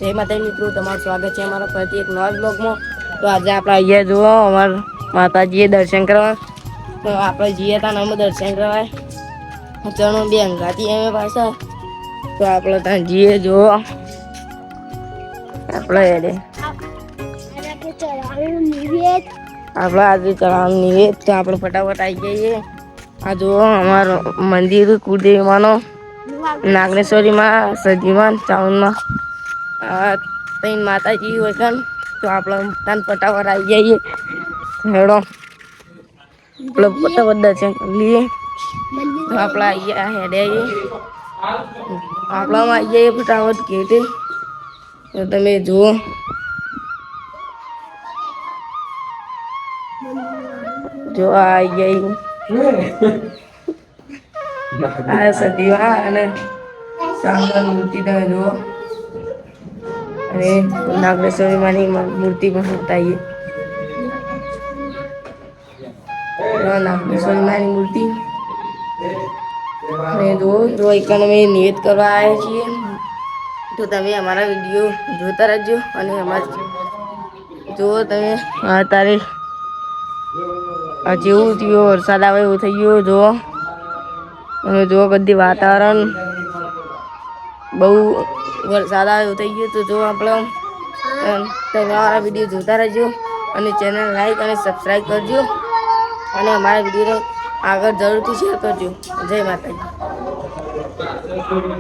જય માતાજી મિત્રો, તમારું સ્વાગત છે અમારા ફરીથી એક નવા બ્લોગમાં. તો આજે આપણે અહીંયા જુઓ અમારા માતાજીએ દર્શન કરવા. તો આપણે જઈએ ત્યાં અમે દર્શન કરવા ચણો બે અંગાતી અમે પાછા. તો આપણે ત્યાં જઈએ જુઓ આપણે આજે ચઢાવવાની નિવેદ. તો આપણે ફટાફટ આવી જઈએ. આ જુઓ અમારું મંદિર કુળદેવી માનો નાગેશ્વરી માં સજીમાં ચાઉનમાં તઈ માતાજી હોય કન. તો આપણે તન ફટાફટ આવી જઈએ. હેડો ફટાફટ દર્શન કરી લઈએ. તો આપણે અહીંયા હેડે આવીએ. આપણામાં આવી જઈએ ફટાફટ ઘેટે. તો તમે જુઓ જો આવી આ સદીવા અને સાંગળ મૂર્તિ તમે જુઓ. અને નાગેશ્વરી માની મૂર્તિ પણ બતાવીએ. નાગેશ્વરી માની મૂર્તિ અને જો એક અમે નિવેદ કરવા આવ્યા છીએ. તો તમે અમારા વિડીયો જોતા રહેજો. અને અમારા જુઓ તમે તારે જેવું થયું વરસાદ આવે એવું થઈ ગયું. જુઓ અને જુઓ બધી વાતાવરણ બહુ વરસાદ આવે એવું થઈ ગયું. તો જો આપણે તમે અમારા વિડીયો જોતા રહેજો. અને ચેનલ લાઈક અને સબસ્ક્રાઈબ કરજો. અને અમારા વિડીયોને આગળ જરૂરથી શેર કરજો. જય માતાજી.